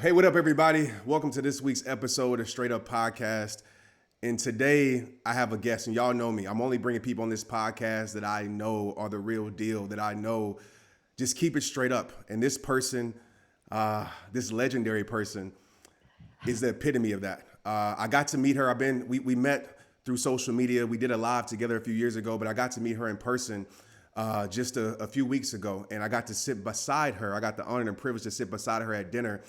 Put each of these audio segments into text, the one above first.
Hey, what up, everybody? Welcome to this week's episode of Straight Up Podcast. And today I have a guest, and y'all know me. I'm only bringing people on this podcast that I know are the real deal, that I know just keep it straight up. And this person, this legendary person, is the epitome of that. I got to meet her. We met through social media. We did a live together a few years ago, but I got to meet her in person just a few weeks ago, and I got to sit beside her. I got the honor and privilege to sit beside her at dinner.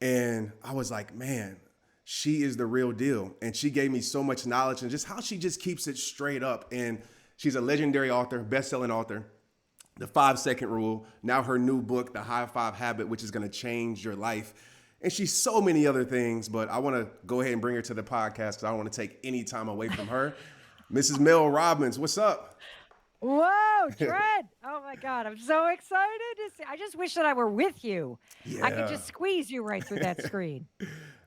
And I was like, man, she is the real deal. And she gave me so much knowledge and just how she just keeps it straight up. And she's a legendary author, best-selling author, The 5-Second Rule, now her new book, The High Five Habit, which is going to change your life. And she's so many other things, but I want to go ahead and bring her to the podcast because I don't want to take any time away from her. Mrs. Mel Robbins, what's up? Whoa, Trent. Oh my God. I'm so excited to see. I just wish that I were with you. I could Yeah. just squeeze you right through that screen.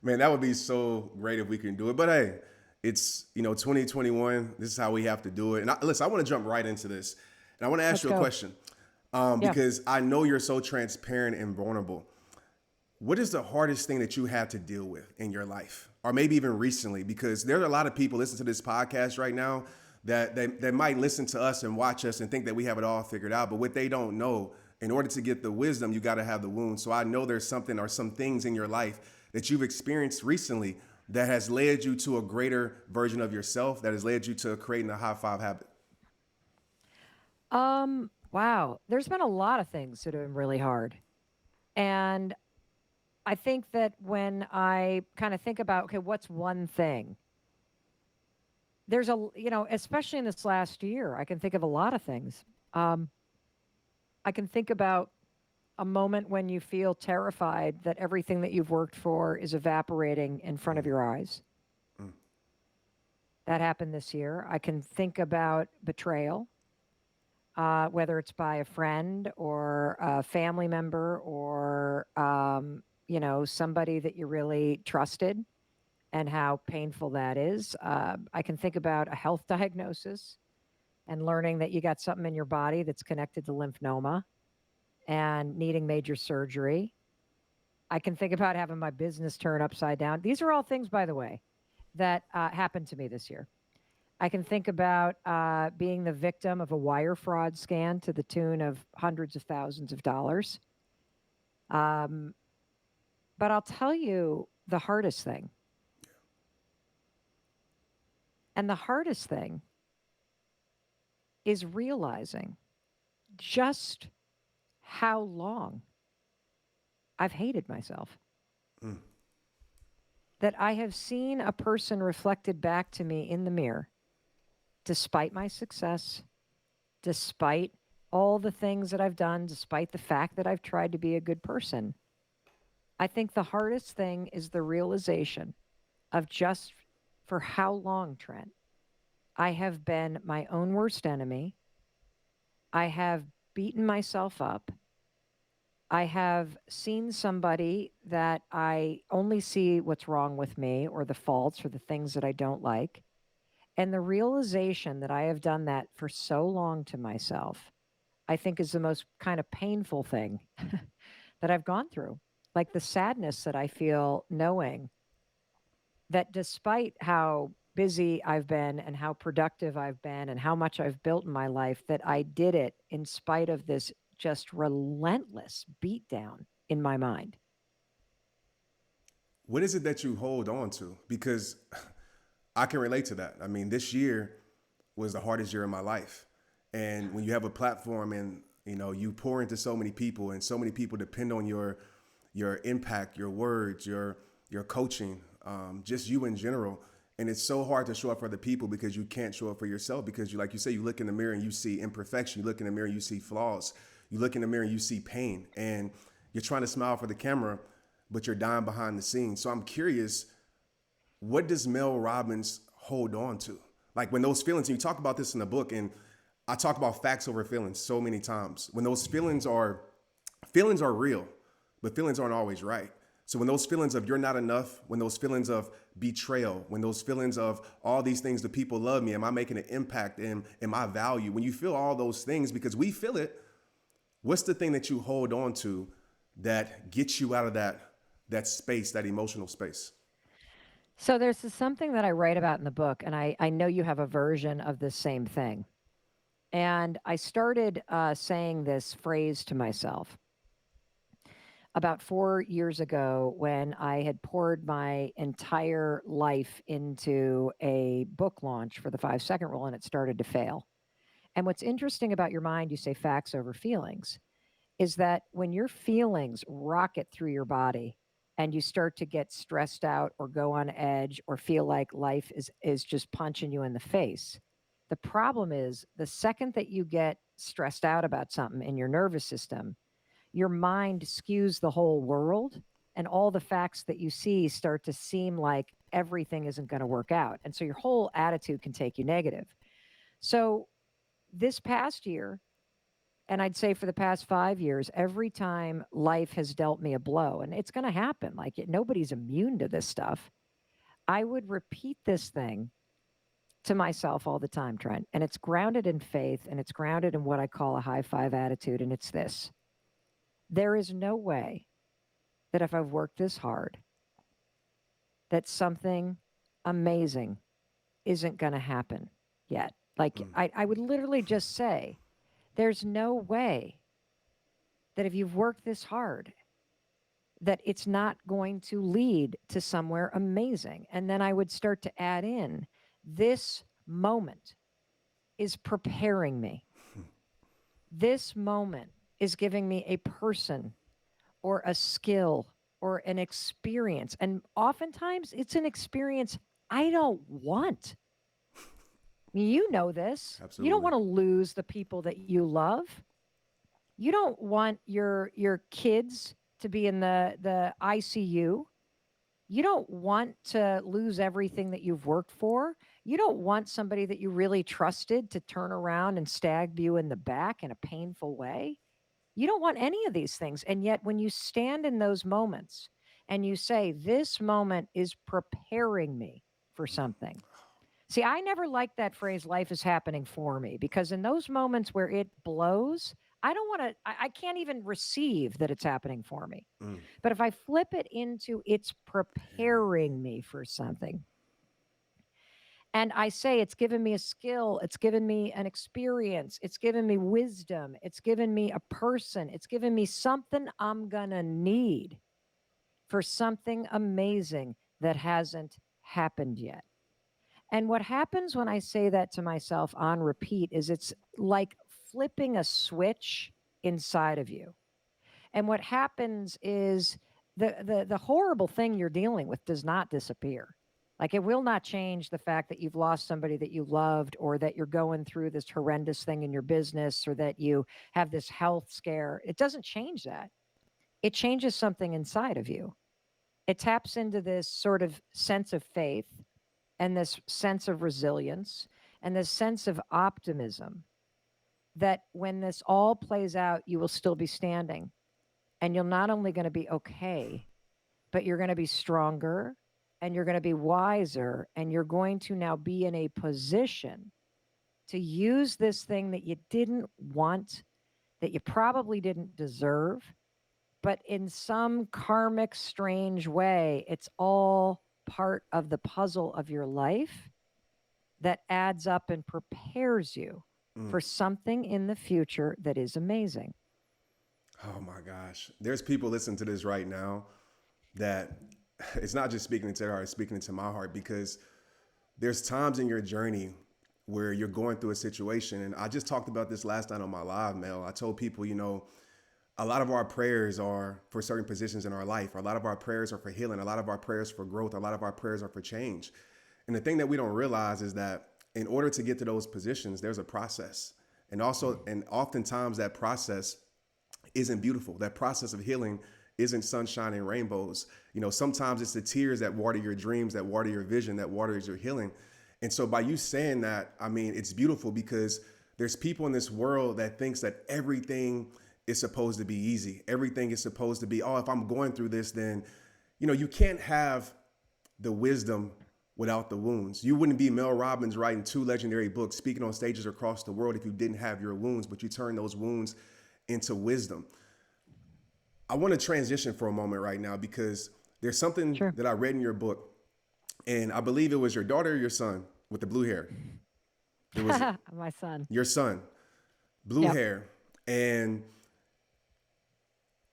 Man, that would be so great if we can do it. But hey, it's, 2021. This is how we have to do it. And listen, I want to jump right into this. And I want to ask Let's you a go. question Yeah. because I know you're so transparent and vulnerable. What is the hardest thing that you had to deal with in your life? Or maybe even recently? Because there are a lot of people listening to this podcast right now that they might listen to us and watch us and think that we have it all figured out. But what they don't know, in order to get the wisdom, you got to have the wound. So I know there's something or some things in your life that you've experienced recently that has led you to a greater version of yourself, that has led you to creating a high five habit. Wow. There's been a lot of things that have been really hard. And I think that when I kind of think about, okay, what's one thing? Especially in this last year, I can think of a lot of things. Um, I can think about a moment when you feel terrified that everything that you've worked for is evaporating in front of Mm, your eyes. mm, That happened this year. I can think about betrayal, whether it's by a friend or a family member or, somebody that you really trusted and how painful that is. I can think about a health diagnosis and learning that you got something in your body that's connected to lymphoma and needing major surgery. I can think about having my business turn upside down. These are all things, by the way, that happened to me this year. I can think about being the victim of a wire fraud scam to the tune of hundreds of thousands of dollars. Um, but I'll tell you the hardest thing. And the hardest thing is realizing just how long I've hated myself. mm. That I have seen a person reflected back to me in the mirror, despite my success, despite all the things that I've done, despite the fact that I've tried to be a good person. I think the hardest thing is the realization of just for how long, Trent, I have been my own worst enemy. I have beaten myself up. I have seen somebody that I only see what's wrong with me or the faults or the things that I don't like. And the realization that I have done that for so long to myself, I think is the most kind of painful thing that I've gone through. Like the sadness that I feel knowing that despite how busy I've been and how productive I've been and how much I've built in my life, that I did it in spite of this just relentless beatdown in my mind. What is it that you hold on to? Because I can relate to that. I mean, this year was the hardest year of my life. And when you have a platform and you pour into so many people and so many people depend on your impact, your words, your coaching, just you in general. And it's so hard to show up for the people because you can't show up for yourself because like you say, you look in the mirror and you see imperfection. You look in the mirror and you see flaws. You look in the mirror and you see pain. And you're trying to smile for the camera, but you're dying behind the scenes. So I'm curious, what does Mel Robbins hold on to? Like when those feelings, and you talk about this in the book, and I talk about facts over feelings so many times. When those feelings are real, but feelings aren't always right. So when those feelings of you're not enough, when those feelings of betrayal, when those feelings of all these things, the people love me, am I making an impact in my value? When you feel all those things, because we feel it, what's the thing that you hold on to that gets you out of that space, that emotional space? So there's something that I write about in the book, and I know you have a version of the same thing. And I started saying this phrase to myself about 4 years ago when I had poured my entire life into a book launch for the 5 second rule and it started to fail. And what's interesting about your mind, you say facts over feelings, is that when your feelings rocket through your body and you start to get stressed out or go on edge or feel like life is just punching you in the face. The problem is the second that you get stressed out about something in your nervous system, your mind skews the whole world and all the facts that you see start to seem like everything isn't going to work out. And so your whole attitude can take you negative. So this past year, and I'd say for the past 5 years, every time life has dealt me a blow, and it's going to happen, like nobody's immune to this stuff, I would repeat this thing to myself all the time, Trent. And it's grounded in faith and it's grounded in what I call a high five attitude. And it's this: there is no way that if I've worked this hard, that something amazing isn't going to happen yet. Like Mm. I would literally just say, there's no way that if you've worked this hard, that it's not going to lead to somewhere amazing. And then I would start to add in, this moment is preparing me. This moment is giving me a person or a skill or an experience. And oftentimes it's an experience I don't want. You know this. You don't Absolutely. want to lose the people that you love. You don't want your kids to be in the ICU. You don't want to lose everything that you've worked for. You don't want somebody that you really trusted to turn around and stab you in the back in a painful way. You don't want any of these things. And yet, when you stand in those moments and you say, this moment is preparing me for something. See, I never liked that phrase, life is happening for me, because in those moments where it blows, I don't want to, I can't even receive that it's happening for me. Mm. But if I flip it into it's preparing me for something, and I say it's given me a skill, it's given me an experience, it's given me wisdom, it's given me a person, it's given me something I'm going to need for something amazing that hasn't happened yet. And what happens when I say that to myself on repeat is it's like flipping a switch inside of you. And what happens is the horrible thing you're dealing with does not disappear. Like it will not change the fact that you've lost somebody that you loved, or that you're going through this horrendous thing in your business, or that you have this health scare. It doesn't change that. It changes something inside of you. It taps into this sort of sense of faith and this sense of resilience and this sense of optimism that when this all plays out, you will still be standing, and you're not only going to be okay, but you're going to be stronger and you're going to be wiser, and you're going to now be in a position to use this thing that you didn't want, that you probably didn't deserve, but in some karmic, strange way, it's all part of the puzzle of your life that adds up and prepares you Mm. for something in the future that is amazing. Oh my gosh. There's people listening to this right now that it's not just speaking into their heart, it's speaking into my heart, because there's times in your journey where you're going through a situation. And I just talked about this last night on my live mail. I told people, a lot of our prayers are for certain positions in our life. A lot of our prayers are for healing. A lot of our prayers for growth. A lot of our prayers are for change. And the thing that we don't realize is that in order to get to those positions, there's a process. And oftentimes that process isn't beautiful. That process of healing isn't sunshine and rainbows. Sometimes it's the tears that water your dreams, that water your vision, that waters your healing. And so by you saying that, I mean, it's beautiful, because there's people in this world that thinks that everything is supposed to be easy. Everything is supposed to be, oh, if I'm going through this, then, you can't have the wisdom without the wounds. You wouldn't be Mel Robbins writing 2 legendary books, speaking on stages across the world, if you didn't have your wounds, but you turn those wounds into wisdom. I want to transition for a moment right now, because There's something Sure. that I read in your book, and I believe it was your daughter or your son with the blue hair. It was My son. your son, blue Yep. hair. And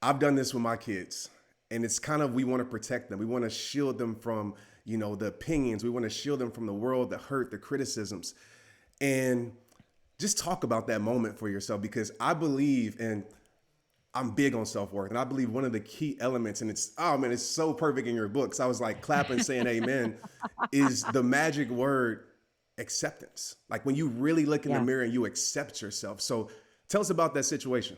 I've done this with my kids. And it's kind of, we want to protect them. We want to shield them from, the opinions. We want to shield them from the world, the hurt, the criticisms. And just talk about that moment for yourself, because I believe, and I'm big on self-worth, and I believe one of the key elements, and it's, oh man, it's so perfect in your books. I was like clapping, saying amen, is the magic word acceptance. Like when you really look in the Yeah. mirror and you accept yourself. So tell us about that situation.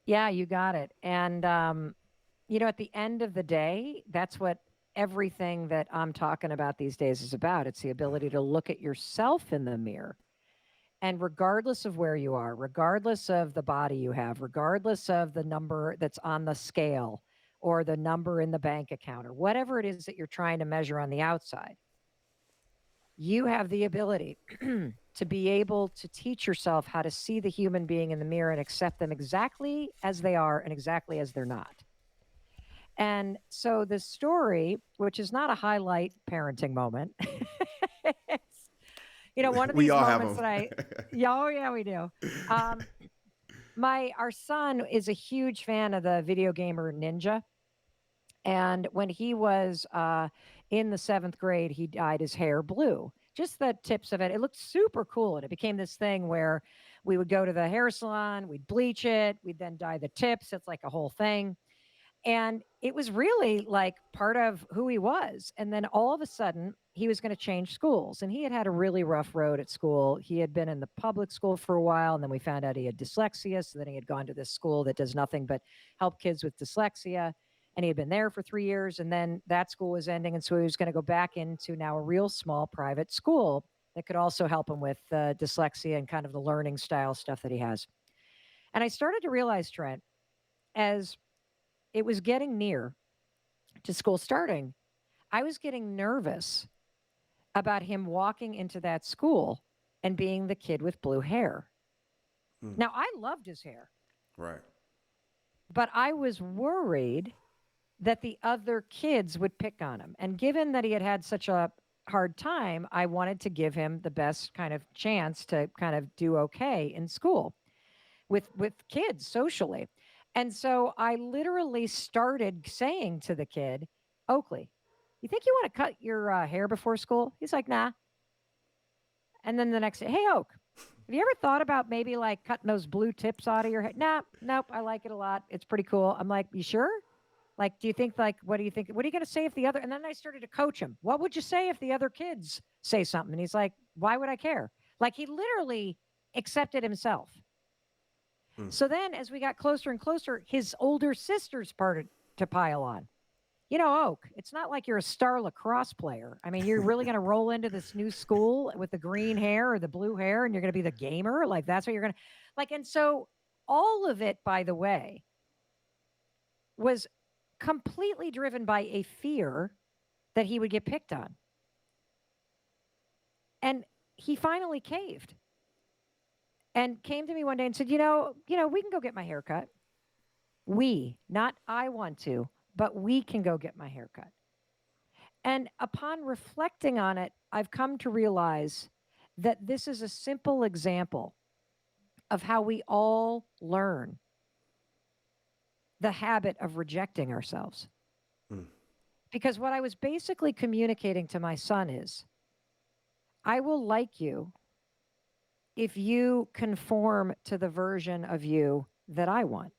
Yeah, you got it. And, at the end of the day, that's what everything that I'm talking about these days is about. It's the ability to look at yourself in the mirror. And regardless of where you are, regardless of the body you have, regardless of the number that's on the scale or the number in the bank account or whatever it is that you're trying to measure on the outside, you have the ability to be able to teach yourself how to see the human being in the mirror and accept them exactly as they are and exactly as they're not. And so the story, which is not a highlight parenting moment, it's, one of We these all have moments them. that yeah, oh yeah, we do. Um, our son is a huge fan of the video gamer Ninja. And when he was in the seventh grade, he dyed his hair blue. Just the tips of it. It looked super cool. And it became this thing where we would go to the hair salon, we'd bleach it, we'd then dye the tips. It's like a whole thing. And it was really like part of who he was. And then all of a sudden, he was going to change schools. And he had had a really rough road at school. He had been in the public school for a while. And then we found out he had dyslexia. So then he had gone to this school that does nothing but help kids with dyslexia. And he had been there for 3 years. And then that school was ending. And so he was going to go back into now a real small private school that could also help him with dyslexia and kind of the learning style stuff that he has. And I started to realize, Trent, as it was getting near to school starting, I was getting nervous about him walking into that school and being the kid with blue hair. Mm, Now, I loved his hair, right. but I was worried that the other kids would pick on him. And given that he had had such a hard time, I wanted to give him the best kind of chance to kind of do okay in school with kids socially. And so I literally started saying to the kid, Oakley, you think you want to cut your hair before school? He's like, nah. And then the next day, hey, Oak, have you ever thought about maybe like cutting those blue tips out of your head? Nah, nope, I like it a lot. It's pretty cool. I'm like, you sure? Like, do you think, like, what do you think? What are you going to say if the other, and then I started to coach him. What would you say if the other kids say something? And he's like, why would I care? Like, he literally accepted himself. Mm. So then, as we got closer and closer, his older sisters started to pile on. Oak, it's not like you're a star lacrosse player. I mean, you're really going to roll into this new school with the green hair or the blue hair and you're going to be the gamer? Like, that's what you're going to, like, and so all of it, by the way, was completely driven by a fear that he would get picked on. And he finally caved and came to me one day and said, we can go get my hair cut. We, not I want to, but we can go get my hair cut. And upon reflecting on it, I've come to realize that this is a simple example of how we all learn the habit of rejecting ourselves. Mm. Because what I was basically communicating to my son is, I will like you if you conform to the version of you that I want.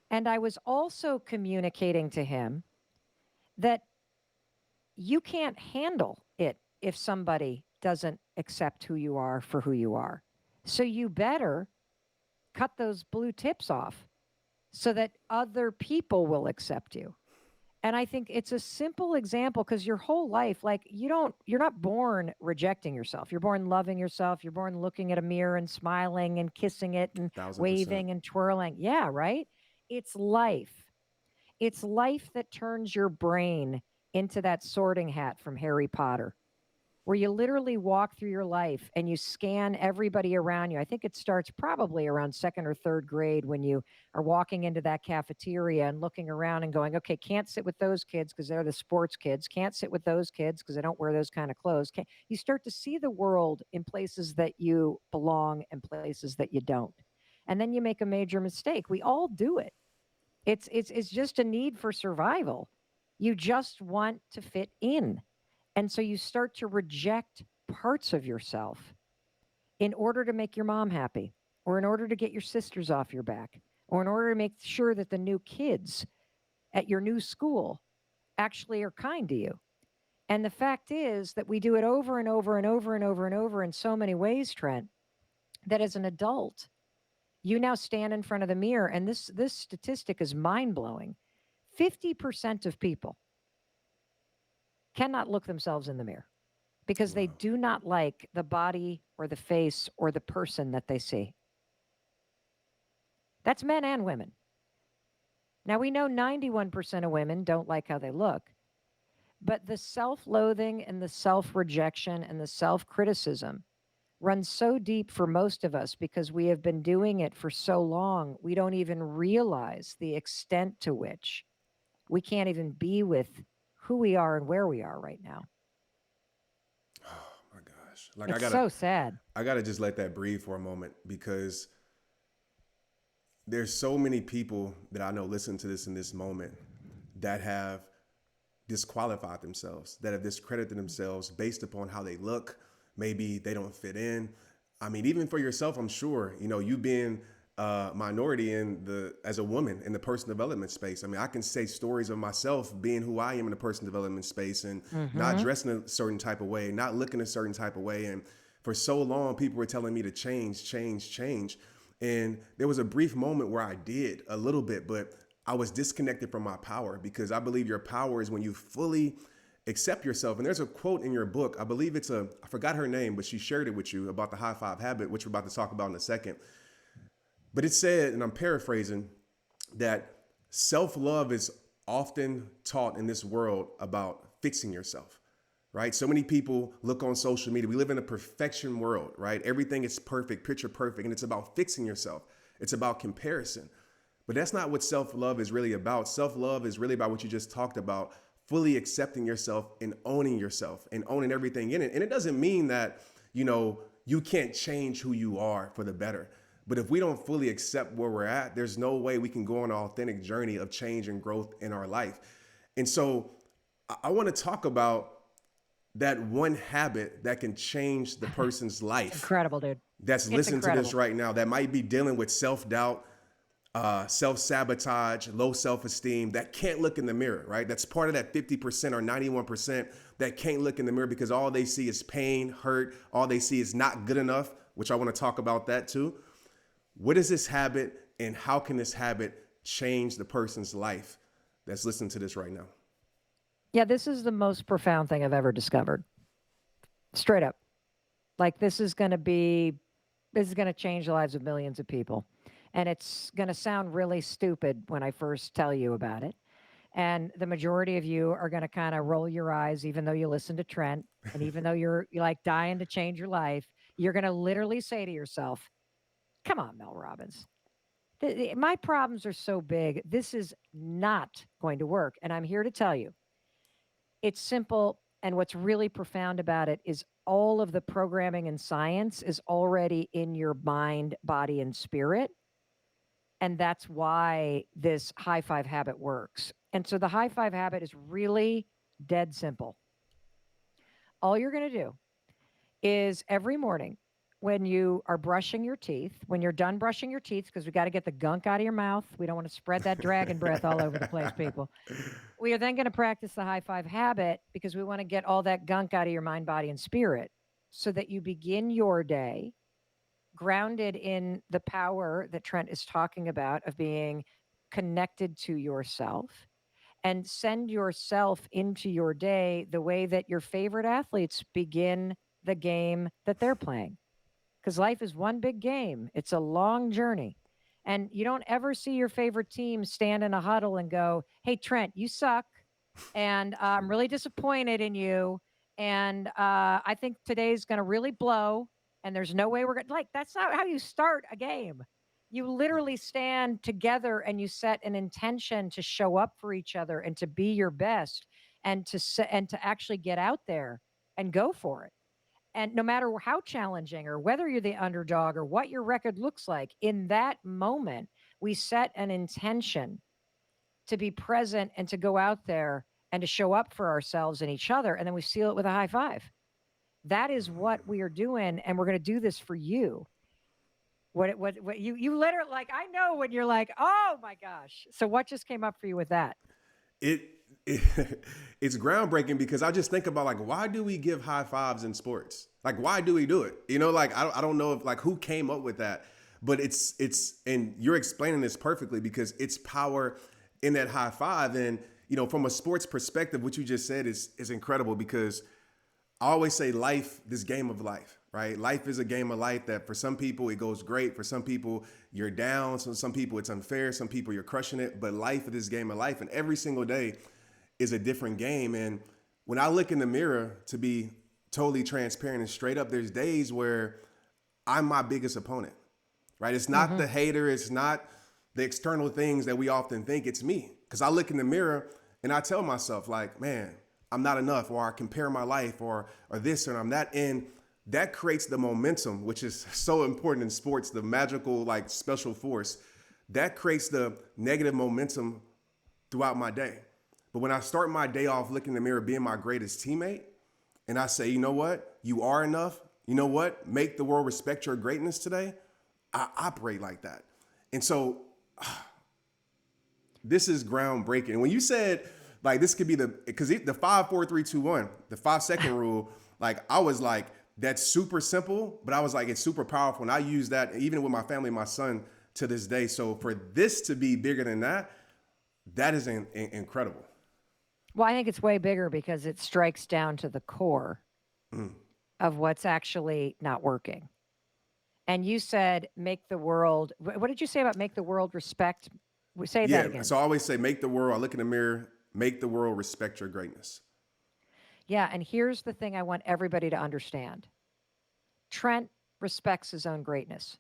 And I was also communicating to him that you can't handle it if somebody doesn't accept who you are for who you are. So you better cut those blue tips off so that other people will accept you. And I think it's a simple example because your whole life, like you're not born rejecting yourself. You're born loving yourself. You're born looking at a mirror and smiling and kissing it and 1,000%. waving and twirling. Yeah, right? It's life. It's life that turns your brain into that sorting hat from Harry Potter. where you literally walk through your life and you scan everybody around you. I think it starts probably around second or third grade when you are walking into that cafeteria and looking around and going, okay, can't sit with those kids because they're the sports kids. Can't sit with those kids because they don't wear those kind of clothes. You start to see the world in places that you belong and places that you don't. And then you make a major mistake. We all do it. It's just a need for survival. You just want to fit in. And so you start to reject parts of yourself in order to make your mom happy, or in order to get your sisters off your back, or in order to make sure that the new kids at your new school actually are kind to you. And the fact is that we do it over and over and over and over and over in so many ways, Trent, that as an adult, you now stand in front of the mirror, and this statistic is mind-blowing. 50% of people cannot look themselves in the mirror because they Wow. do not like the body or the face or the person that they see. That's men and women. Now, we know 91% of women don't like how they look, but the self loathing and the self rejection and the self criticism runs so deep for most of us because we have been doing it for so long, we don't even realize the extent to which we can't even be with who we are and where we are right now. Oh my gosh. Like It's so sad. I gotta just let that breathe for a moment because there's so many people that I know listen to this in this moment that have disqualified themselves, that have discredited themselves based upon how they look. Maybe they don't fit in. I mean, even for yourself, I'm sure, you know, you being a minority in the as a woman in the personal development space. I mean, I can say stories of myself being who I am in the personal development space and not Mm-hmm. dressing a certain type of way, not looking a certain type of way. And for so long, people were telling me to change, change, change. And there was a brief moment where I did a little bit, but I was disconnected from my power because I believe your power is when you fully accept yourself. And there's a quote in your book. I believe I forgot her name, but she shared it with you about the high five habit, which we're about to talk about in a second. But it said, and I'm paraphrasing, that self love is often taught in this world about fixing yourself, right? So many people look on social media. We live in a perfection world, right? Everything is perfect, picture perfect, and it's about fixing yourself. It's about comparison. But that's not what self love is really about. Self love is really about what you just talked about, fully accepting yourself and owning everything in it. And it doesn't mean that, you know, you can't change who you are for the better. But if we don't fully accept where we're at, there's no way we can go on an authentic journey of change and growth in our life. And so I want to talk about that one habit that can change the person's It's life incredible, dude. that's It's listening to this incredible. right now, that might be dealing with self doubt, self sabotage, low self esteem, that can't look in the mirror, right? That's part of that 50% or 91% that can't look in the mirror because all they see is pain, hurt, all they see is not good enough, which I want to talk about that too. What is this habit and how can this habit change the person's life that's listening to this right now? Yeah, this is the most profound thing I've ever discovered. Straight up. Like this is going to change the lives of millions of people. And it's going to sound really stupid when I first tell you about it. And the majority of you are going to kind of roll your eyes, even though you listen to Trent, and even though you're like dying to change your life. You're going to literally say to yourself, come on, Mel Robbins. My problems are so big. This is not going to work. And I'm here to tell you it's simple. And what's really profound about it is all of the programming and science is already in your mind, body, and spirit. And that's why this high five habit works. And so the high five habit is really dead simple. All you're going to do is every morning when you are brushing your teeth, when you're done brushing your teeth, because we got to get the gunk out of your mouth. We don't want to spread that dragon breath all over the place, people. We are then going to practice the high five habit because we want to get all that gunk out of your mind, body, and spirit so that you begin your day grounded in the power that Trent is talking about of being connected to yourself and send yourself into your day the way that your favorite athletes begin the game that they're playing. Because life is one big game, it's a long journey. And you don't ever see your favorite team stand in a huddle and go, hey, Trent, you suck. And I'm really disappointed in you. And I think today's going to really blow. And there's no way we're going to, like, that's not how you start a game. You literally stand together and you set an intention to show up for each other and to be your best and and to actually get out there and go for it. And no matter how challenging or whether you're the underdog or what your record looks like, in that moment, we set an intention to be present and to go out there and to show up for ourselves and each other. And then we seal it with a high five. That is what we are doing. And we're going to do this for you. What you literally, like, I know when you're like, oh my gosh. So what just came up for you with that? it, it it's groundbreaking because I just think about like why do we give high fives in sports? Like why do we do it? You know, like I don't know if like who came up with that, but it's and you're explaining this perfectly because it's power in that high five. And you know, from a sports perspective, what you just said is incredible because I always say life, this game of life, right? Life is a game of life that for some people it goes great. For some people you're down. So some people it's unfair. Some people you're crushing it. But life is this game of life. And every single day is a different game. And when I look in the mirror, to be totally transparent and straight up, there's days where I'm my biggest opponent, right? It's not Mm-hmm. the hater. It's not the external things that we often think. It's me. Because I look in the mirror and I tell myself like, man, I'm not enough, or I compare my life, or this, or I'm that. And that creates the momentum, which is so important in sports, the magical, like special force. That creates the negative momentum throughout my day. But when I start my day off looking in the mirror, being my greatest teammate, and I say, you know what? You are enough. You know what? Make the world respect your greatness today. I operate like that. And so this is groundbreaking. When you said like this could be because the 5 4 3 2 1, the 5 second rule, like I was like, that's super simple, but I was like, it's super powerful. And I use that even with my family, my son to this day. So for this to be bigger than that, that is incredible. Well, I think it's way bigger because it strikes down to the core of what's actually not working. And you said, make the world, what did you say about make the world respect? Say that Yeah. again. So I always say, make the world, I look in the mirror, make the world respect your greatness. Yeah. And here's the thing I want everybody to understand Trent respects his own greatness.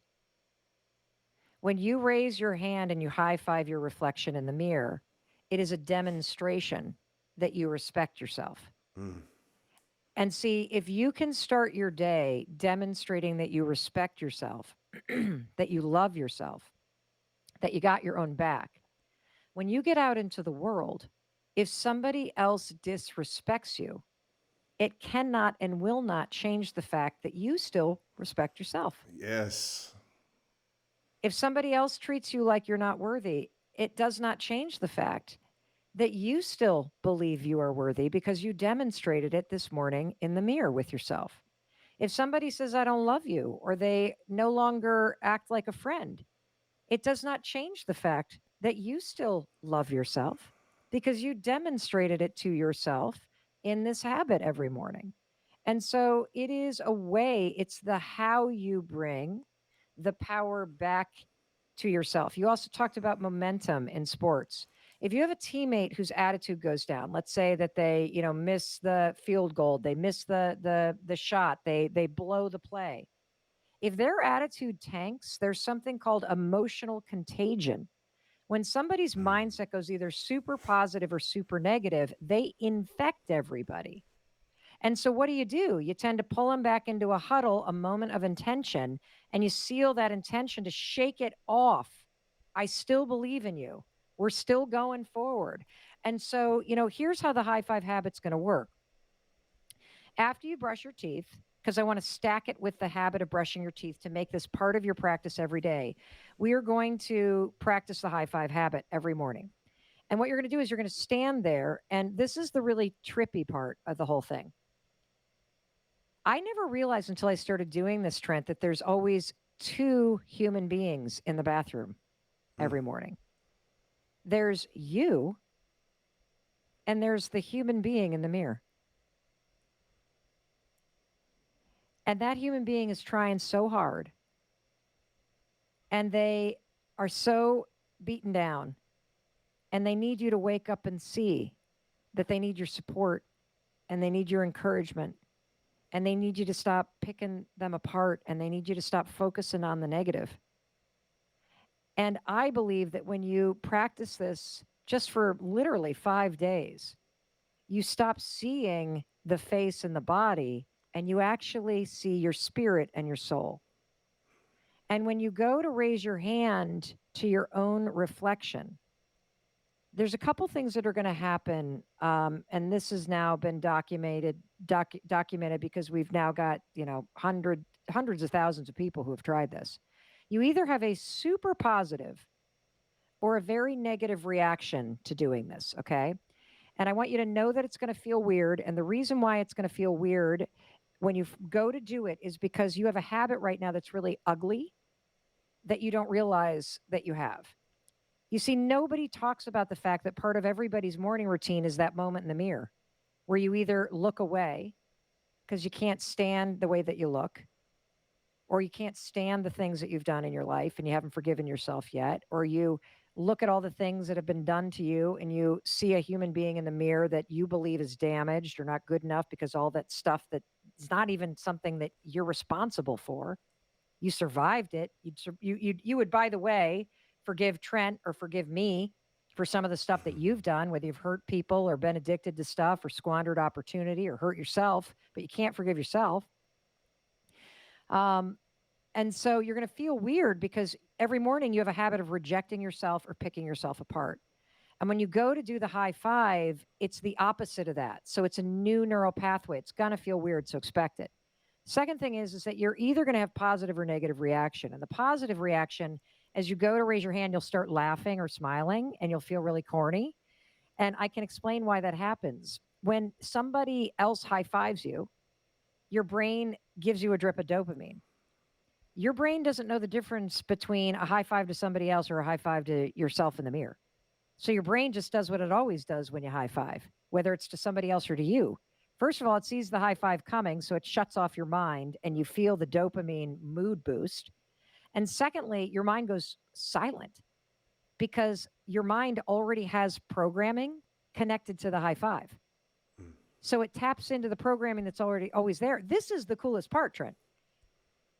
When you raise your hand and you high five your reflection in the mirror, it is a demonstration that you respect yourself. Mm. And see, if you can start your day demonstrating that you respect yourself, that you love yourself, that you got your own back, when you get out into the world, if somebody else disrespects you, it cannot and will not change the fact that you still respect yourself. Yes. If somebody else treats you like you're not worthy, it does not change the fact that you still believe you are worthy because you demonstrated it this morning in the mirror with yourself. If somebody says, I don't love you, or they no longer act like a friend, it does not change the fact that you still love yourself because you demonstrated it to yourself in this habit every morning. And so it is a way, it's the how you bring the power back to yourself. You also talked about momentum in sports. If you have a teammate whose attitude goes down, let's say that they, miss the field goal, they miss the shot, they blow the play. If their attitude tanks, there's something called emotional contagion. When somebody's mindset goes either super positive or super negative, they infect everybody. And so what do? You tend to pull them back into a huddle, a moment of intention, and you seal that intention to shake it off. I still believe in you. We're still going forward. And so, here's how the high five habit's going to work. After you brush your teeth, because I want to stack it with the habit of brushing your teeth to make this part of your practice every day, we are going to practice the high five habit every morning. And what you're going to do is you're going to stand there. And this is the really trippy part of the whole thing. I never realized until I started doing this, Trent, that there's always two human beings in the bathroom Mm. every morning. There's you, and there's the human being in the mirror. And that human being is trying so hard, and they are so beaten down, and they need you to wake up and see that they need your support and they need your encouragement, and they need you to stop picking them apart, and they need you to stop focusing on the negative. And I believe that when you practice this just for literally 5 days, you stop seeing the face and the body, and you actually see your spirit and your soul. And when you go to raise your hand to your own reflection, there's a couple things that are going to happen, and this has now been documented because we've now got hundreds of thousands of people who have tried this. You either have a super positive or a very negative reaction to doing this. Okay. And I want you to know that it's going to feel weird. And the reason why it's going to feel weird when you go to do it is because you have a habit right now that's really ugly that you don't realize that you have. You see, nobody talks about the fact that part of everybody's morning routine is that moment in the mirror where you either look away because you can't stand the way that you look, or you can't stand the things that you've done in your life and you haven't forgiven yourself yet, or you look at all the things that have been done to you and you see a human being in the mirror that you believe is damaged or not good enough because all that stuff that is not even something that you're responsible for. You survived it. You would, by the way, forgive Trent or forgive me for some of the stuff that you've done, whether you've hurt people or been addicted to stuff or squandered opportunity or hurt yourself, but you can't forgive yourself. Um, and so you're going to feel weird because every morning you have a habit of rejecting yourself or picking yourself apart. And when you go to do the high five, it's the opposite of that. So it's a new neural pathway. It's going to feel weird, so expect it. Second thing is that you're either going to have positive or negative reaction. And the positive reaction, as you go to raise your hand, you'll start laughing or smiling and you'll feel really corny. And I can explain why that happens. When somebody else high fives you, your brain gives you a drip of dopamine. Your brain doesn't know the difference between a high five to somebody else or a high five to yourself in the mirror. So your brain just does what it always does when you high five, whether it's to somebody else or to you. First of all, it sees the high five coming, so it shuts off your mind and you feel the dopamine mood boost. And secondly, your mind goes silent because your mind already has programming connected to the high five. Mm. So it taps into the programming that's already always there. This is the coolest part, Trent.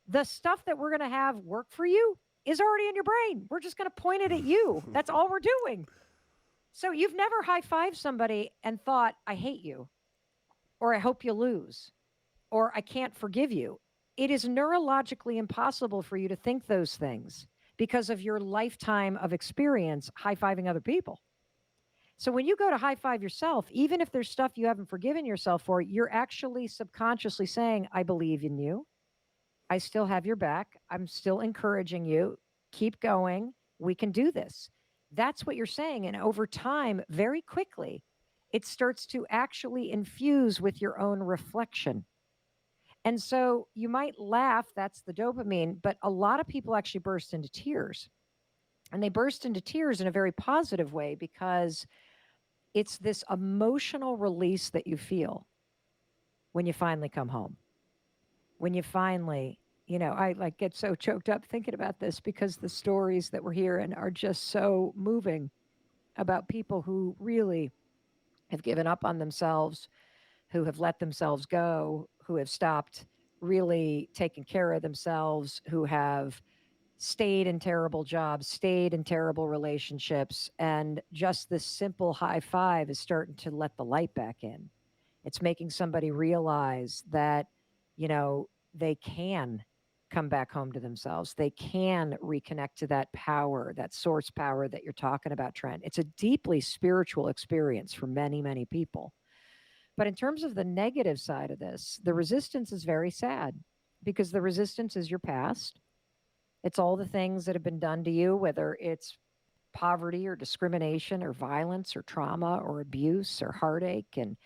The stuff that we're going to have work for you is already in your brain. We're just going to point it at you. That's all we're doing. So you've never high fived somebody and thought, I hate you, or I hope you lose, or I can't forgive you. It is neurologically impossible for you to think those things because of your lifetime of experience high fiving other people. So when you go to high five yourself, even if there's stuff you haven't forgiven yourself for, you're actually subconsciously saying, I believe in you. I still have your back. I'm still encouraging you. Keep going. We can do this. That's what you're saying. And over time, very quickly, it starts to actually infuse with your own reflection. And so you might laugh, that's the dopamine, but a lot of people actually burst into tears. And they burst into tears in a very positive way because it's this emotional release that you feel when you finally come home. When you finally, I like get so choked up thinking about this because the stories that we're hearing are just so moving about people who really have given up on themselves, who have let themselves go, who have stopped really taking care of themselves, who have stayed in terrible jobs, stayed in terrible relationships. And just this simple high five is starting to let the light back in. It's making somebody realize that, they can come back home to themselves. They can reconnect to that power, that source power that you're talking about, Trent. It's a deeply spiritual experience for many, many people. But in terms of the negative side of this, the resistance is very sad because the resistance is your past. It's all the things that have been done to you, whether it's poverty or discrimination or violence or trauma or abuse or heartache and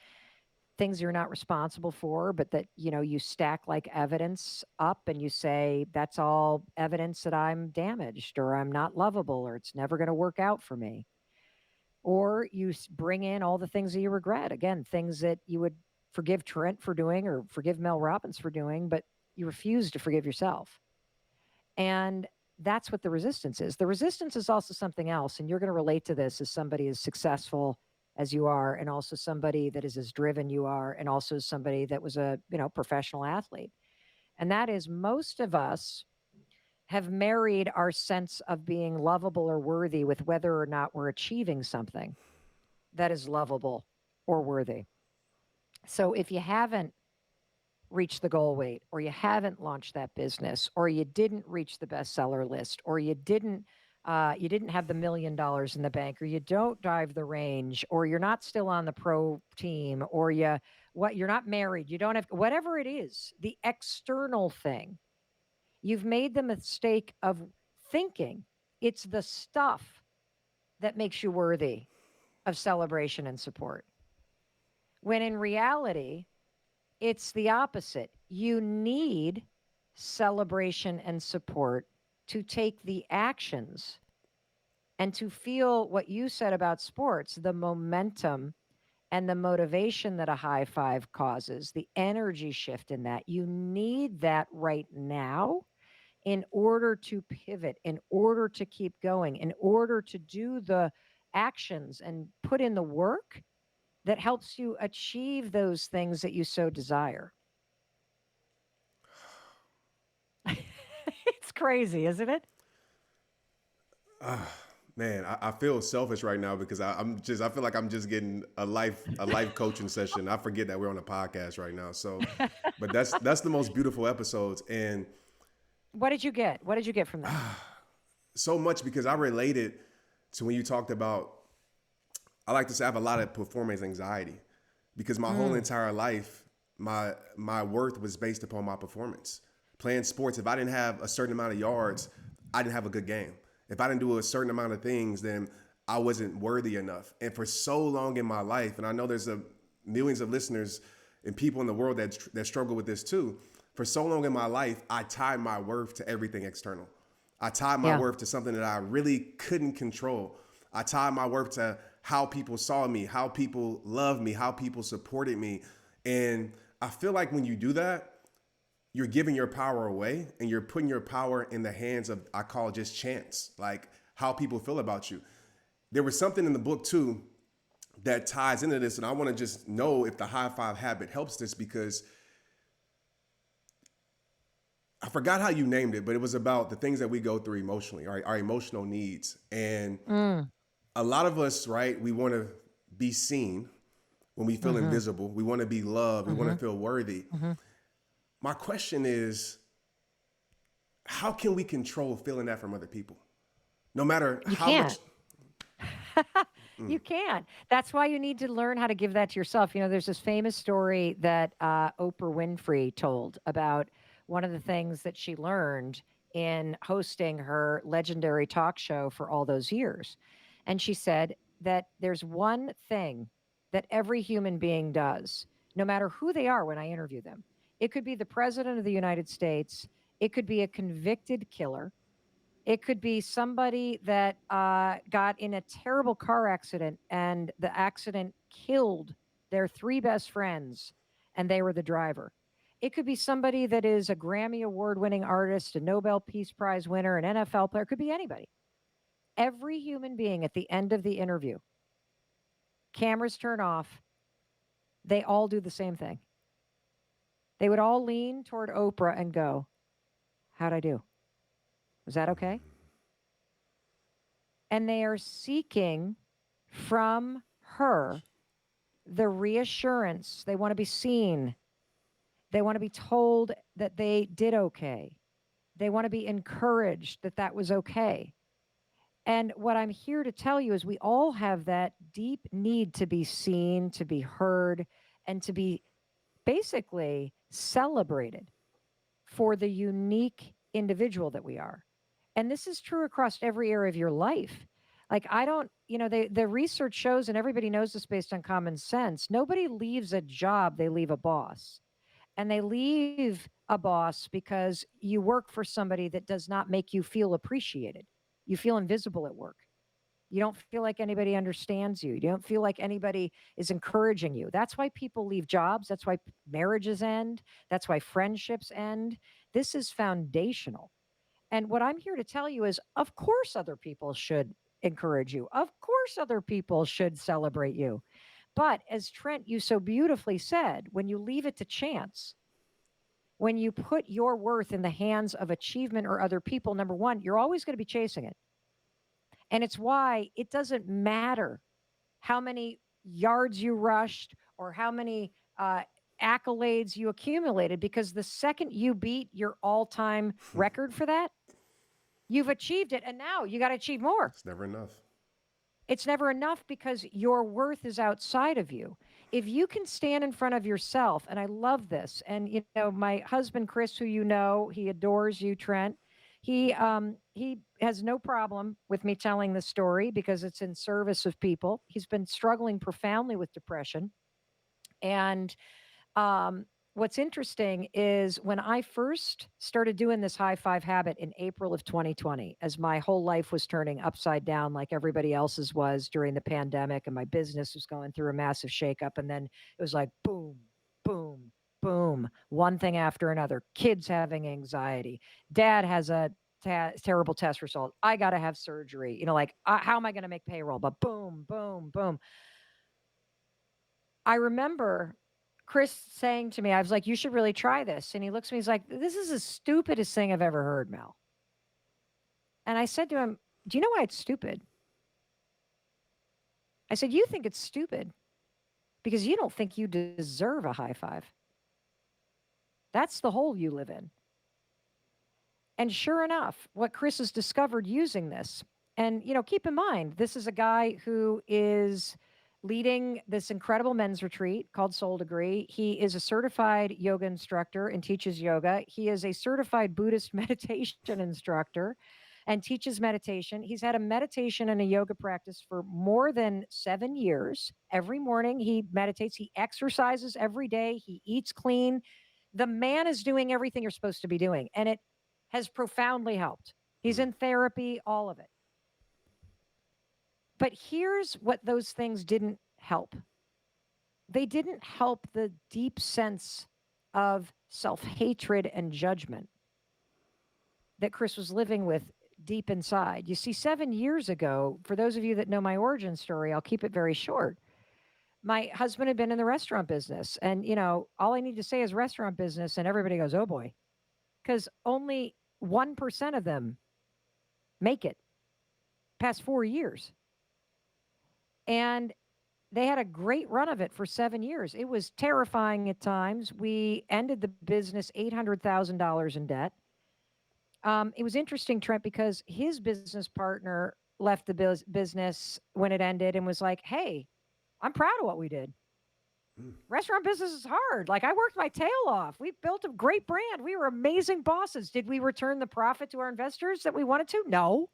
things you're not responsible for, but that, you stack like evidence up and you say, that's all evidence that I'm damaged or I'm not lovable or it's never going to work out for me. Or you bring in all the things that you regret. Again, things that you would forgive Trent for doing or forgive Mel Robbins for doing, but you refuse to forgive yourself. And that's what the resistance is. The resistance is also something else. And you're going to relate to this as somebody who's successful as you are, and also somebody that is as driven you are, and also somebody that was a, professional athlete. And that is, most of us have married our sense of being lovable or worthy with whether or not we're achieving something that is lovable or worthy. So if you haven't reached the goal weight, or you haven't launched that business, or you didn't reach the bestseller list, or you didn't have the $1 million in the bank, or you don't drive the range, or you're not still on the pro team, or you're not married, you don't have, whatever it is, the external thing, you've made the mistake of thinking it's the stuff that makes you worthy of celebration and support, when in reality it's the opposite. You need celebration and support to take the actions and to feel what you said about sports, the momentum and the motivation that a high five causes, the energy shift in that. You need that right now in order to pivot, in order to keep going, in order to do the actions and put in the work that helps you achieve those things that you so desire. It's crazy, isn't it? Man, I feel selfish right now because I feel like I'm just getting a life coaching session. I forget that we're on a podcast right now. So, but that's the most beautiful episodes, and What did you get? What did you get from that? so much because I related to when you talked about. I like to say I have a lot of performance anxiety because my whole Mm, entire life, my worth was based upon my performance. Playing sports, if I didn't have a certain amount of yards, I didn't have a good game. If I didn't do a certain amount of things, then I wasn't worthy enough. And for so long in my life, and I know there's millions of listeners and people in the world that struggle with this too. For so long in my life, I tied my worth to everything external. I tied my yeah. worth to something that I really couldn't control. I tied my worth to how people saw me, how people loved me, how people supported me. And I feel like when you do that, you're giving your power away and you're putting your power in the hands of, I call it just chance, like how people feel about you. There was something in the book too that ties into this. And I want to just know if the high five habit helps this because I forgot how you named it, but it was about the things that we go through emotionally, our emotional needs. And Mm, a lot of us, right, we want to be seen when we feel mm-hmm, invisible. We want to be loved. We want mm-hmm, to feel worthy. mm-hmm. My question is, how can we control feeling that from other people? No matter You how can't. much. You can't. That's why you need to learn how to give that to yourself. There's this famous story that Oprah Winfrey told about one of the things that she learned in hosting her legendary talk show for all those years. And she said that there's one thing that every human being does, no matter who they are when I interview them. It could be the president of the United States, it could be a convicted killer, it could be somebody that got in a terrible car accident and the accident killed their three best friends and they were the driver. It could be somebody that is a Grammy award winning artist, a Nobel Peace Prize winner, an NFL player. It could be anybody. Every human being at the end of the interview, cameras turn off, they all do the same thing. They would all lean toward Oprah and go, "How'd I do? Was that okay?" And they are seeking from her the reassurance. They want to be seen. They want to be told that they did okay. They want to be encouraged that that was okay. And what I'm here to tell you is we all have that deep need to be seen, to be heard, and to be basically celebrated for the unique individual that we are. And this is true across every area of your life. Like, I don't, the research shows, and everybody knows this based on common sense, nobody leaves a job, they leave a boss. And they leave a boss because you work for somebody that does not make you feel appreciated. You feel invisible at work. You don't feel like anybody understands you. You don't feel like anybody is encouraging you. That's why people leave jobs. That's why marriages end. That's why friendships end. This is foundational. And what I'm here to tell you is, of course, other people should encourage you. Of course, other people should celebrate you. But as Trent, you so beautifully said, when you leave it to chance, when you put your worth in the hands of achievement or other people, number one, you're always going to be chasing it. And it's why it doesn't matter how many yards you rushed or how many accolades you accumulated, because the second you beat your all time record for that, you've achieved it. And now you got to achieve more. It's never enough. It's never enough because your worth is outside of you. If you can stand in front of yourself, and I love this, and my husband Chris, who he adores you, Trent. He has no problem with me telling the story because it's in service of people. He's been struggling profoundly with depression, and what's interesting is when I first started doing this high five habit in April of 2020, as my whole life was turning upside down like everybody else's was during the pandemic, and my business was going through a massive shakeup. And then it was like boom, boom, boom, one thing after another. Kids having anxiety. Dad has a terrible test result. I got to have surgery. How am I going to make payroll? But boom, boom, boom. I remember Chris saying to me, I was like, you should really try this. And he looks at me, he's like, this is the stupidest thing I've ever heard, Mel. And I said to him, do you know why it's stupid? I said, you think it's stupid because you don't think you deserve a high five. That's the hole you live in. And sure enough, what Chris has discovered using this, and, keep in mind, this is a guy who is leading this incredible men's retreat called Soul Degree. He is a certified yoga instructor and teaches yoga. He is a certified Buddhist meditation instructor and teaches meditation. He's had a meditation and a yoga practice for more than 7 years. Every morning he meditates, he exercises every day, he eats clean. The man is doing everything you're supposed to be doing, and it has profoundly helped. He's in therapy, all of it. But here's what those things didn't help. They didn't help the deep sense of self-hatred and judgment that Chris was living with deep inside. You see, 7 years ago, for those of you that know my origin story, I'll keep it very short. My husband had been in the restaurant business, and all I need to say is restaurant business, and everybody goes, oh boy, because only 1% of them make it past 4 years. And they had a great run of it for 7 years. It was terrifying at times. We ended the business $800,000 in debt. It was interesting, Trent, because his business partner left the business when it ended and was like, hey, I'm proud of what we did. Restaurant business is hard. Like, I worked my tail off. We built a great brand. We were amazing bosses. Did we return the profit to our investors that we wanted to? No.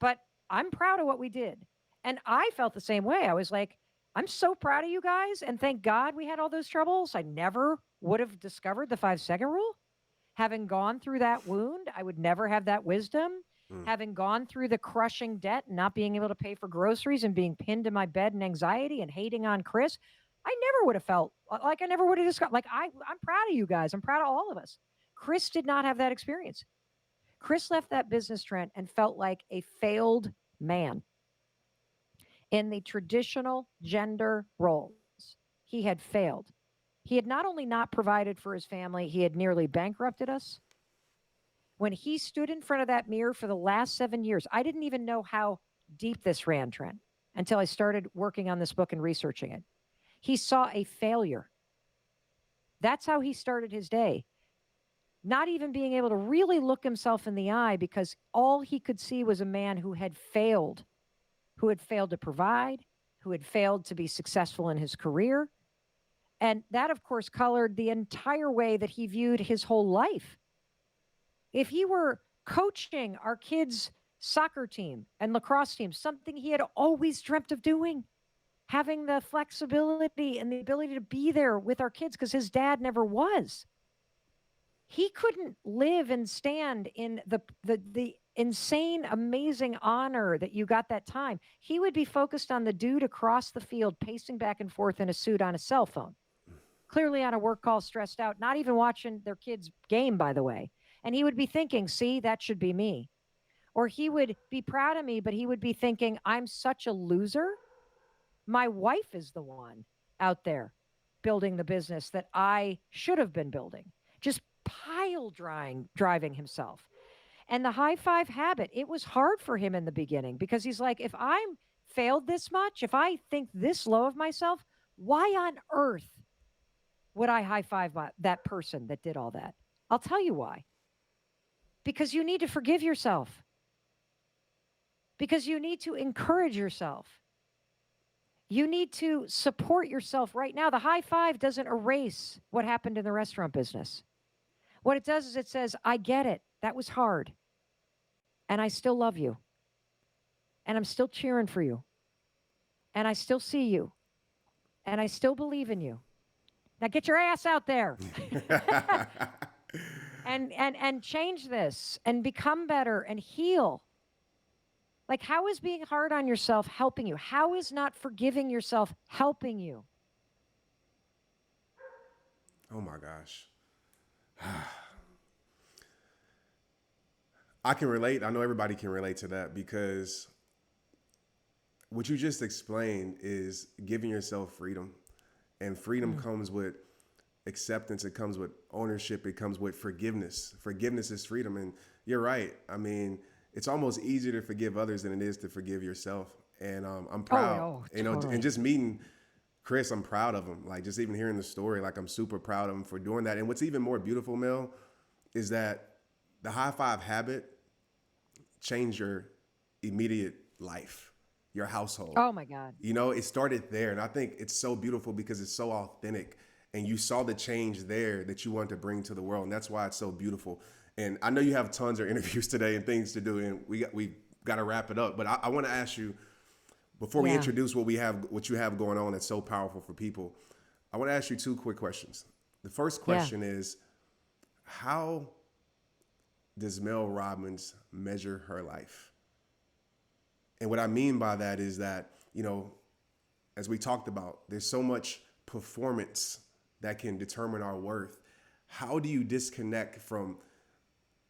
But I'm proud of what we did. And I felt the same way. I was like, I'm so proud of you guys. And thank God we had all those troubles. I never would have discovered the 5-second rule. Having gone through that wound, I would never have that wisdom. Having gone through the crushing debt and not being able to pay for groceries and being pinned to my bed in anxiety and hating on Chris, I never would have felt like I never would have discovered. Like, I'm proud of you guys. I'm proud of all of us. Chris did not have that experience. Chris left that business, Trent, and felt like a failed man in the traditional gender roles. He had failed. He had not only not provided for his family, he had nearly bankrupted us. When he stood in front of that mirror for the last 7 years, I didn't even know how deep this ran, Trent, until I started working on this book and researching it. He saw a failure. That's how he started his day. Not even being able to really look himself in the eye because all he could see was a man who had failed to provide, who had failed to be successful in his career. And that, of course, colored the entire way that he viewed his whole life. If he were coaching our kids' soccer team and lacrosse team, something he had always dreamt of doing, having the flexibility and the ability to be there with our kids because his dad never was. He couldn't live and stand in the insane, amazing honor that you got that time. He would be focused on the dude across the field pacing back and forth in a suit on a cell phone, clearly on a work call, stressed out, not even watching their kids' game, by the way. And he would be thinking, see, that should be me. Or he would be proud of me, but he would be thinking, I'm such a loser. My wife is the one out there building the business that I should have been building, just driving himself. And the high five habit, it was hard for him in the beginning because he's like, if I'm failed this much, if I think this low of myself, why on earth would I high five that person that did all that? I'll tell you why. Because you need to forgive yourself, because you need to encourage yourself. You need to support yourself right now. The high five doesn't erase what happened in the restaurant business. What it does is it says, I get it. That was hard. And I still love you. And I'm still cheering for you. And I still see you. And I still believe in you. Now get your ass out there and change this and become better and heal. Like, how is being hard on yourself helping you? How is not forgiving yourself helping you? Oh my gosh. I can relate. I know everybody can relate to that because what you just explained is giving yourself freedom. And freedom comes with acceptance, it comes with ownership, it comes with forgiveness. Forgiveness is freedom. And you're right. I mean, it's almost easier to forgive others than it is to forgive yourself. And I'm Oh, proud, no, you know, totally. and just meeting Chris, I'm proud of him. Like just even hearing the story, like I'm super proud of him for doing that. And what's even more beautiful, Mel, is that the high five habit changed your immediate life, your household. Oh, my God. You know, it started there. And I think it's so beautiful because it's so authentic. And you saw the change there that you want to bring to the world. And that's why it's so beautiful. And I know you have tons of interviews today and things to do. And we got to wrap it up. But I want to ask you, before we Yeah. introduce what you have going on that's so powerful for people, I want to ask you two quick questions. The first Yeah. question is, how does Mel Robbins measure her life? And what I mean by that is that, you know, as we talked about, there's so much performance that can determine our worth. How do you disconnect from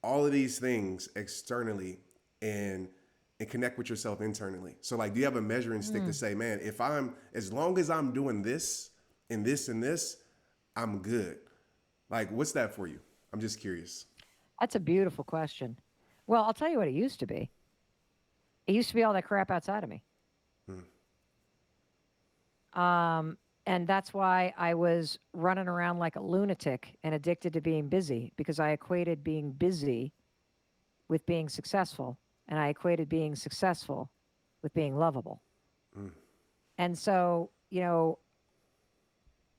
all of these things externally and connect with yourself internally? So like, do you have a measuring stick to Mm, say, man, if I'm as long as I'm doing this and this and this, I'm good. Like, what's that for you? I'm just curious. that's a beautiful question. Well, I'll tell you what it used to be. It used to be all that crap outside of me. Mm, Um, and that's why I was running around like a lunatic and addicted to being busy because I equated being busy with being successful. And I equated being successful with being lovable. mm, And so,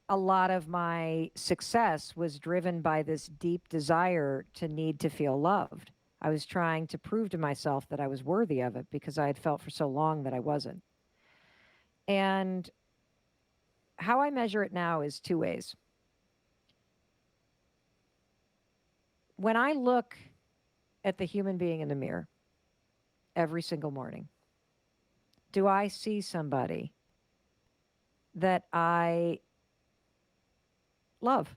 a lot of my success was driven by this deep desire to need to feel loved. I was trying to prove to myself that I was worthy of it because I had felt for so long that I wasn't. And how I measure it now is two ways. When I look at the human being in the mirror every single morning, do I see somebody that I love?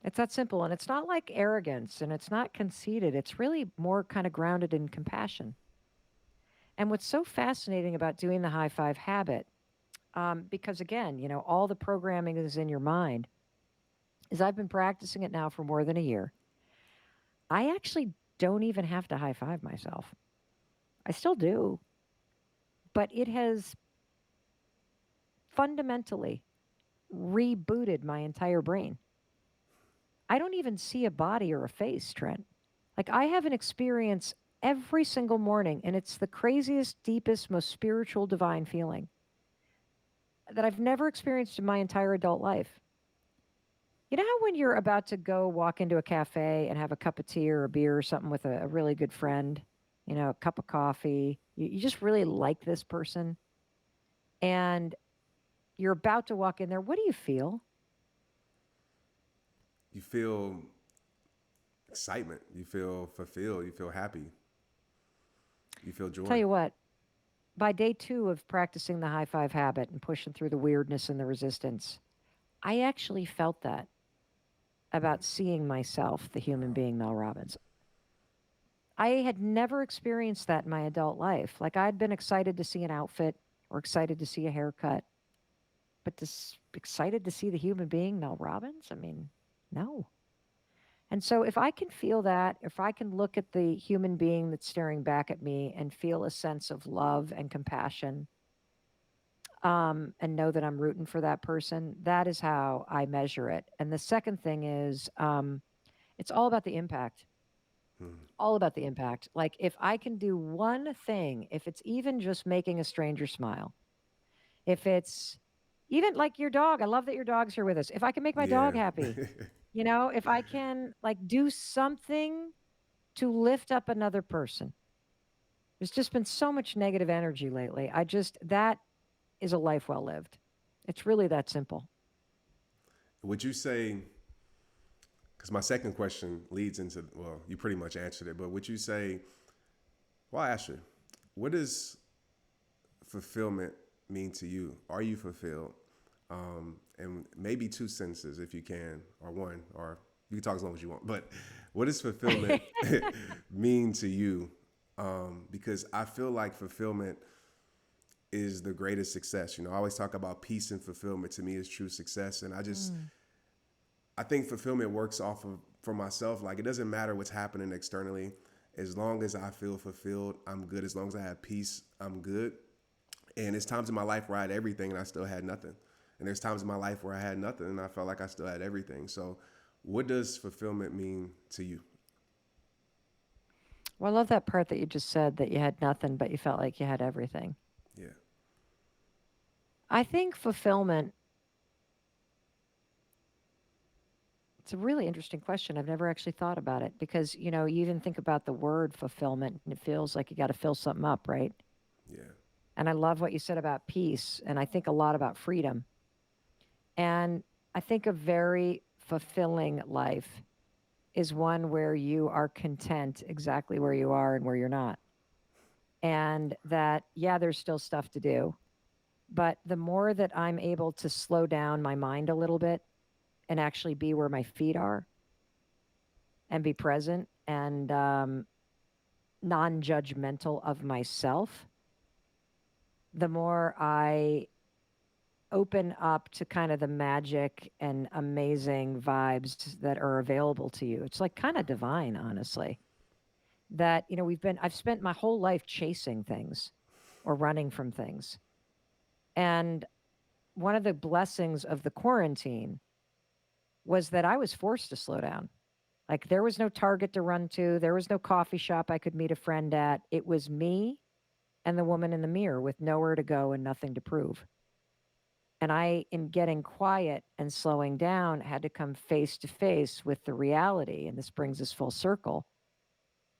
It's that simple. And it's not like arrogance and it's not conceited. It's really more kind of grounded in compassion. And what's so fascinating about doing the high five habit, because again, all the programming is in your mind, is I've been practicing it now for more than a year. I actually don't even have to high five myself. I still do, but it has fundamentally rebooted my entire brain. I don't even see a body or a face, Trent. Like I have an experience every single morning, and it's the craziest, deepest, most spiritual, divine feeling that I've never experienced in my entire adult life. You know how when you're about to go walk into a cafe and have a cup of tea or a beer or something with a really good friend, a cup of coffee, you just really like this person, and you're about to walk in there. What do you feel? you feel excitement. You feel fulfilled. You feel happy. You feel Tell joy. you what, by day two of practicing the high five habit and pushing through the weirdness and the resistance, I actually felt that about seeing myself, the human Wow. being Mel Robbins. I had never experienced that in my adult life. Like I'd been excited to see an outfit or excited to see a haircut, but this excited to see the human being, Mel Robbins? I mean, no. And so if I can feel that, if I can look at the human being that's staring back at me and feel a sense of love and compassion, and know that I'm rooting for that person, that is how I measure it. And the second thing is, it's all about the impact. Hmm. All about the impact. Like if I can do one thing, if it's even just making a stranger smile, if it's even like your dog, I love that your dog's here with us. If I can make my dog Yeah. happy, if I can like do something to lift up another person. There's just been so much negative energy lately. That is a life well lived. It's really that simple. Would you say, because my second question leads into, well, you pretty much answered it, but would you say, well, I asked you, what does fulfillment mean to you? Are you fulfilled? And maybe two sentences if you can, or one, or you can talk as long as you want. But what does fulfillment mean to you? Because I feel like fulfillment is the greatest success. I always talk about peace and fulfillment. To me, is true success, and Mm. I think fulfillment works off of for myself. Like it doesn't matter what's happening externally, as long as I feel fulfilled, I'm good. As long as I have peace, I'm good. And there's times in my life where I had everything and I still had nothing. And there's times in my life where I had nothing and I felt like I still had everything. So, what does fulfillment mean to you? Well, I love that part that you just said that you had nothing, but you felt like you had everything. Yeah. I think fulfillment, it's a really interesting question. I've never actually thought about it because, you even think about the word fulfillment and it feels like you got to fill something up, right? Yeah. And I love what you said about peace. And I think a lot about freedom. And I think a very fulfilling life is one where you are content exactly where you are and where you're not. And that, yeah, there's still stuff to do. But the more that I'm able to slow down my mind a little bit and actually be where my feet are and be present and non judgmental of myself, the more I open up to kind of the magic and amazing vibes that are available to you. It's like kind of divine, honestly. That, I've spent my whole life chasing things or running from things. And one of the blessings of the quarantine was that I was forced to slow down. Like there was no Target to run to, there was no coffee shop I could meet a friend at. It was me and the woman in the mirror with nowhere to go and nothing to prove. And I, in getting quiet and slowing down, had to come face to face with the reality. And this brings us full circle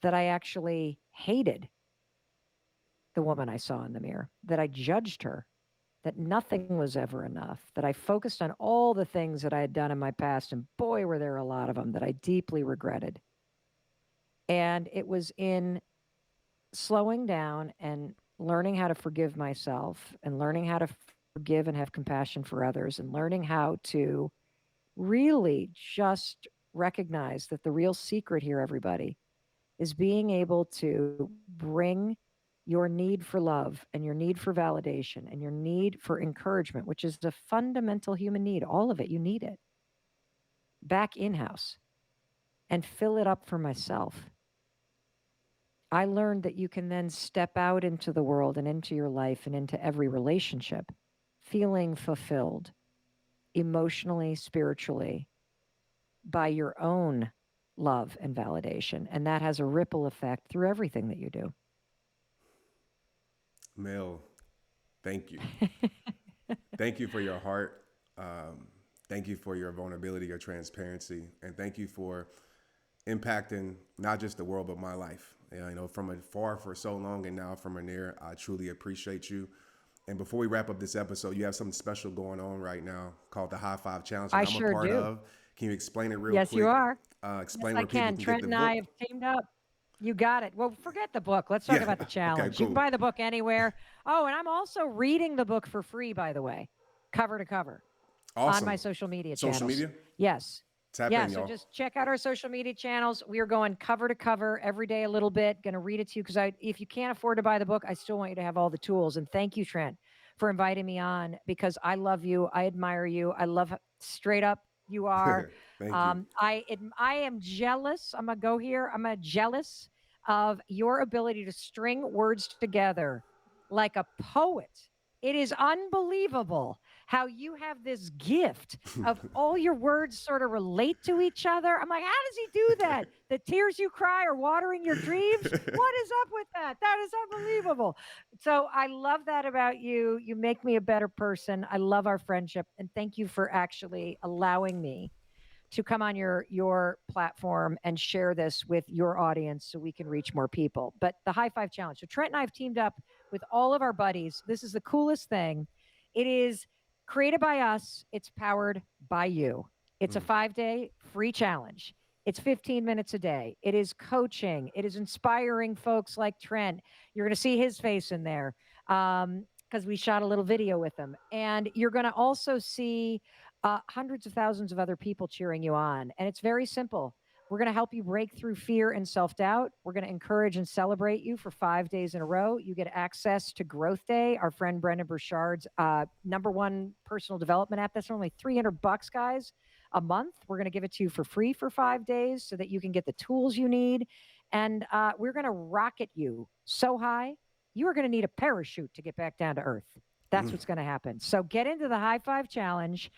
that I actually hated the woman I saw in the mirror, that I judged her, that nothing was ever enough, that I focused on all the things that I had done in my past. And boy, were there a lot of them that I deeply regretted. And it was in slowing down and learning how to forgive myself and learning how to forgive and have compassion for others and learning how to really just recognize that the real secret here, everybody, is being able to bring your need for love and your need for validation and your need for encouragement, which is a fundamental human need, all of it, you need it, back in house and fill it up for myself. I learned that you can then step out into the world and into your life and into every relationship feeling fulfilled emotionally, spiritually by your own love and validation. And that has a ripple effect through everything that you do. Mel, thank you. Thank you for your heart. Um, Thank you for your vulnerability, your transparency, and thank you for impacting not just the world but my life. From afar for so long, and now from a near. I truly appreciate you. And before we wrap up this episode, you have something special going on right now called the High Five Challenge that I I'm a sure part do. of. Can you explain it real Yes, you quick? are. Yes, Explain I where people can. can get Trent the and I book. have teamed up. You got it. Well, forget the book. Let's talk Yeah. about the Okay. challenge. You can Cool. buy the book anywhere. Oh, and I'm also reading the book for free, by the way, cover to cover on my Awesome. social media Social channels. media. Yes. Tap Yeah, in, so y'all. just check out our social media channels. We are going cover to cover every day a little bit. Going to read it to you because if you can't afford to buy the book, I still want you to have all the tools. And thank you, Trent, for inviting me on because I love you. I admire you. I love straight up you are. Thank you. I am jealous. I'm gonna go here. I'm jealous of your ability to string words together like a poet. It is unbelievable how you have this gift of all your words sort of relate to each other. I'm like, how does he do that? The tears you cry are watering your dreams. What is up with that? That is unbelievable. So I love that about you. You make me a better person. I love our friendship. And thank you for actually allowing me to come on your platform and share this with your audience so we can reach more people. But the high five challenge. So Trent and I have teamed up with all of our buddies. This is the coolest thing. It is created by us. It's powered by you. It's a 5-day free challenge. It's 15 minutes a day. It is coaching. It is inspiring folks like Trent. You're going to see his face in there because we shot a little video with him. And you're going to also see hundreds of thousands of other people cheering you on. And it's very simple. We're going to help you break through fear and self doubt. We're going to encourage and celebrate you for 5 days in a row. You get access to Growth Day, our friend Brendan Burchard's #1 personal development app. That's only $300, guys, a month. We're going to give it to you for free for 5 days so that you can get the tools you need. And we're going to rocket you so high, you are going to need a parachute to get back down to earth. That's what's going to happen. So get into the high five challenge.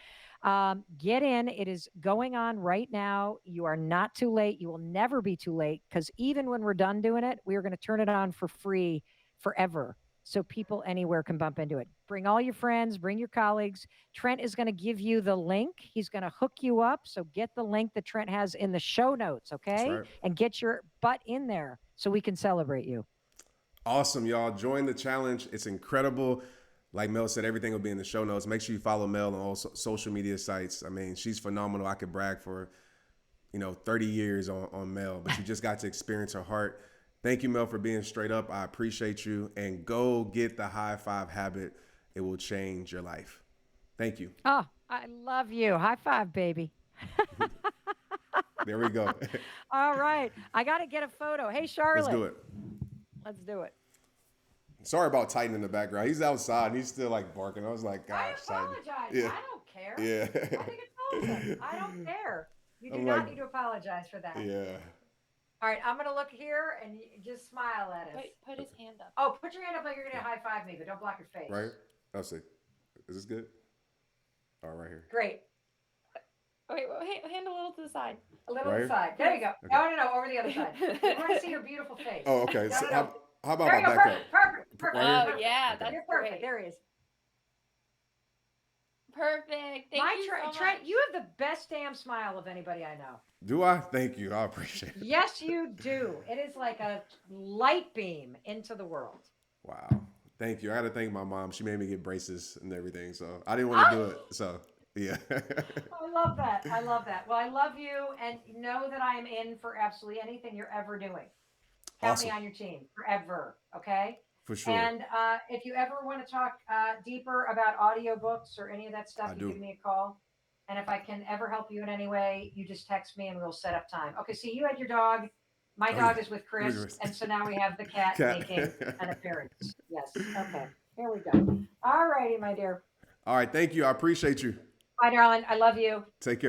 Get in. It is going on right now. You are not too late. You will never be too late because even when we're done doing it, we are going to turn it on for free forever. So people anywhere can bump into it. Bring all your friends, bring your colleagues. Trent is going to give you the link. He's going to hook you up. So get the link that Trent has in the show notes, That's okay? right. And get your butt in there so we can celebrate you. Awesome, y'all. Join the challenge. It's incredible. Like Mel said, everything will be in the show notes. Make sure you follow Mel on all social media sites. I mean, she's phenomenal. I could brag for, 30 years on Mel, but you just got to experience her heart. Thank you, Mel, for being straight up. I appreciate you. And go get the high five habit. It will change your life. Thank you. Oh, I love you. High five, baby. There we go. All right. I got to get a photo. Hey, Let's Charlotte. do it. Let's do it. Sorry about Titan in the background. He's outside and he's still like barking. I was like, I gosh, Titan. apologize. Yeah. I don't care. Yeah. I think it's awesome. I don't care. You do I'm not like, need to apologize for that. yeah. All right. I'm going to look here and just smile at us. Put his hand up. Oh, put your hand up like you're going to high five me, but don't block your face. Right? I'll see. Is this good? All right, right here. Great. Wait, hand a little to the side. A little Right to the side. There you go. Okay. No, over the other side. We want to see your beautiful face. Oh, okay. No, So no, no. how about There you my go. back up? Perfect. Right Oh, here? yeah, Okay. that's You're perfect. great. There he is. Perfect. Thank you so Trent, much. you have the best damn smile of anybody I know. Do I? Thank you. I appreciate it. Yes, you do. It is like a light beam into the world. Wow. Thank you. I got to thank my mom. She made me get braces and everything. So I didn't want to do it. So, yeah. I love that. Well, I love you and know that I am in for absolutely anything you're ever doing. Count Awesome. me on your team forever. Okay. For sure. And if you ever want to talk deeper about audiobooks or any of that stuff, I you do. give me a call. And if I can ever help you in any way, you just text me and we'll set up time. Okay, so you had your dog. My dog yeah. is with Chris. And so now we have the cat making an appearance. Yes. Okay. Here we go. All righty, my dear. All right. Thank you. I appreciate you. Bye, darling. I love you. Take care.